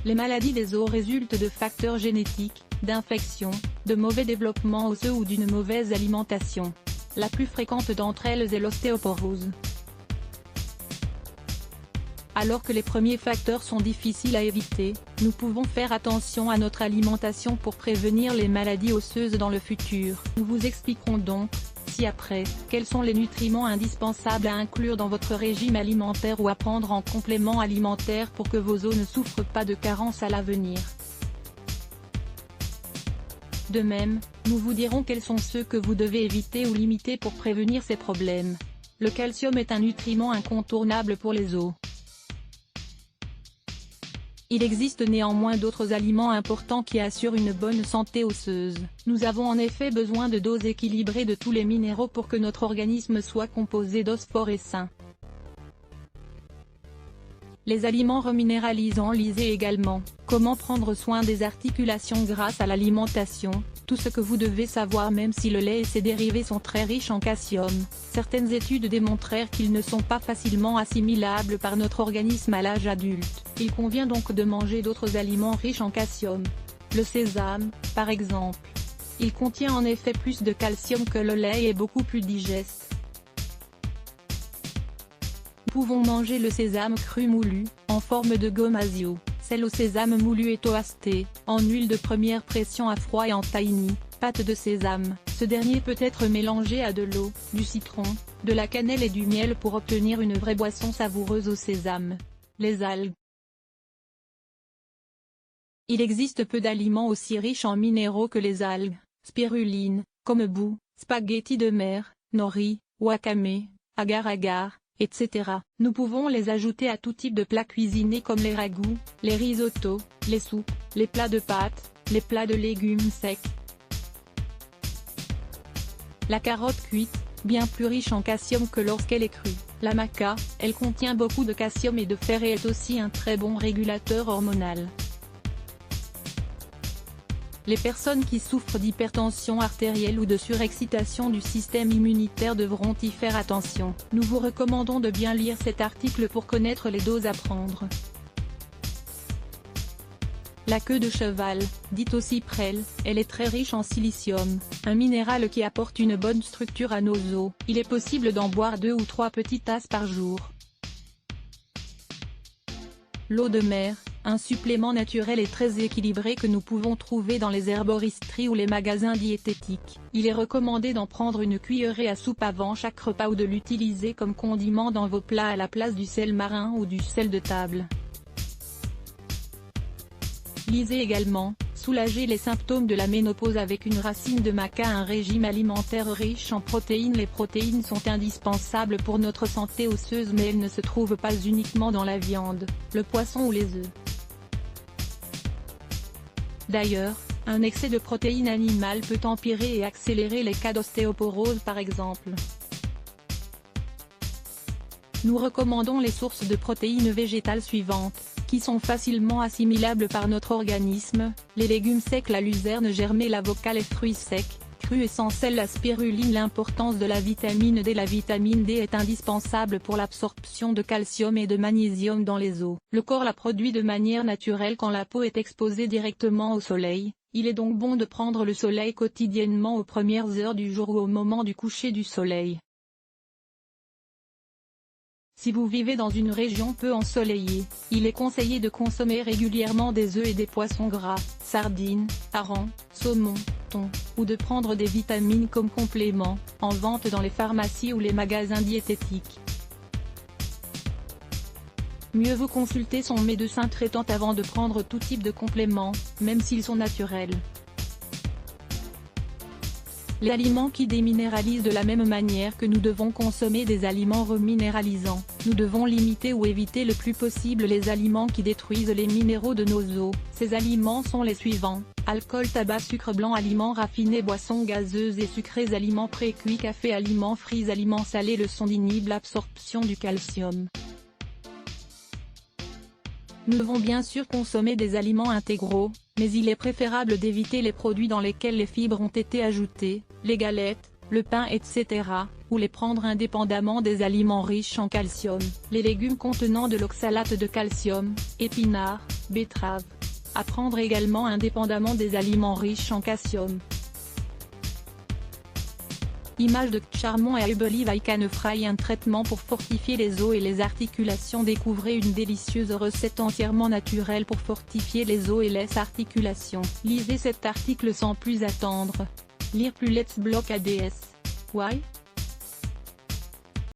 Les maladies des os résultent de facteurs génétiques, d'infections, de mauvais développement osseux ou d'une mauvaise alimentation. La plus fréquente d'entre elles est l'ostéoporose. Alors que les premiers facteurs sont difficiles à éviter, nous pouvons faire attention à notre alimentation pour prévenir les maladies osseuses dans le futur. Nous vous expliquerons donc, ci-après, quels sont les nutriments indispensables à inclure dans votre régime alimentaire ou à prendre en complément alimentaire pour que vos os ne souffrent pas de carences à l'avenir. De même, nous vous dirons quels sont ceux que vous devez éviter ou limiter pour prévenir ces problèmes. Le calcium est un nutriment incontournable pour les os. Il existe néanmoins d'autres aliments importants qui assurent une bonne santé osseuse. Nous avons en effet besoin de doses équilibrées de tous les minéraux pour que notre organisme soit composé d'os forts et sains. Les aliments reminéralisants. Lisez également « Comment prendre soin des articulations grâce à l'alimentation ?» Tout ce que vous devez savoir. Même si le lait et ses dérivés sont très riches en calcium, certaines études démontrèrent qu'ils ne sont pas facilement assimilables par notre organisme à l'âge adulte. Il convient donc de manger d'autres aliments riches en calcium. Le sésame, par exemple. Il contient en effet plus de calcium que le lait et est beaucoup plus digeste. Nous pouvons manger le sésame cru moulu, en forme de gommasio, celle au sésame moulu et toasté, en huile de première pression à froid et en tahini, pâte de sésame. Ce dernier peut être mélangé à de l'eau, du citron, de la cannelle et du miel pour obtenir une vraie boisson savoureuse au sésame. Les algues. Il existe peu d'aliments aussi riches en minéraux que les algues, spiruline, kombu, spaghetti de mer, nori, wakame, agar-agar, etc. Nous pouvons les ajouter à tout type de plats cuisinés comme les ragoûts, les risottos, les soupes, les plats de pâtes, les plats de légumes secs. La carotte cuite, bien plus riche en calcium que lorsqu'elle est crue. La maca, elle contient beaucoup de calcium et de fer et est aussi un très bon régulateur hormonal. Les personnes qui souffrent d'hypertension artérielle ou de surexcitation du système immunitaire devront y faire attention. Nous vous recommandons de bien lire cet article pour connaître les doses à prendre. La queue de cheval, dite aussi prêle, elle est très riche en silicium, un minéral qui apporte une bonne structure à nos os. Il est possible d'en boire 2 ou 3 petites tasses par jour. L'eau de mer, un supplément naturel et très équilibré que nous pouvons trouver dans les herboristeries ou les magasins diététiques. Il est recommandé d'en prendre une cuillerée à soupe avant chaque repas ou de l'utiliser comme condiment dans vos plats à la place du sel marin ou du sel de table. Lisez également « Soulager les symptômes de la ménopause avec une racine de maca ». Un régime alimentaire riche en protéines. Les protéines sont indispensables pour notre santé osseuse, mais elles ne se trouvent pas uniquement dans la viande, le poisson ou les œufs. D'ailleurs, un excès de protéines animales peut empirer et accélérer les cas d'ostéoporose par exemple. Nous recommandons les sources de protéines végétales suivantes, qui sont facilement assimilables par notre organisme: les légumes secs, la luzerne germée, l'avocat, les fruits secs, crus et sans sel, la spiruline. L'importance de la vitamine D. La vitamine D est indispensable pour l'absorption de calcium et de magnésium dans les os. Le corps la produit de manière naturelle quand la peau est exposée directement au soleil. Il est donc bon de prendre le soleil quotidiennement aux premières heures du jour ou au moment du coucher du soleil. Si vous vivez dans une région peu ensoleillée, il est conseillé de consommer régulièrement des œufs et des poissons gras, sardines, harengs, saumon, thon, ou de prendre des vitamines comme complément, en vente dans les pharmacies ou les magasins diététiques. Mieux vaut consulter son médecin traitant avant de prendre tout type de compléments, même s'ils sont naturels. Les aliments qui déminéralisent. De la même manière que nous devons consommer des aliments reminéralisants, nous devons limiter ou éviter le plus possible les aliments qui détruisent les minéraux de nos os. Ces aliments sont les suivants: alcool, tabac, sucre blanc, aliments raffinés, boissons gazeuses et sucrées, aliments pré-cuits, café, aliments frits, aliments salés. Leçon d'inhibe l'absorption du calcium. Nous devons bien sûr consommer des aliments intégraux, mais il est préférable d'éviter les produits dans lesquels les fibres ont été ajoutées, les galettes, le pain etc., ou les prendre indépendamment des aliments riches en calcium, les légumes contenant de l'oxalate de calcium, épinards, betteraves. À prendre également indépendamment des aliments riches en calcium. Image de Charmon et I Believe I Can Fry. Un traitement pour fortifier les os et les articulations. Découvrez une délicieuse recette entièrement naturelle pour fortifier les os et les articulations. Lisez cet article sans plus attendre. Lire plus. Let's block ADS. Why?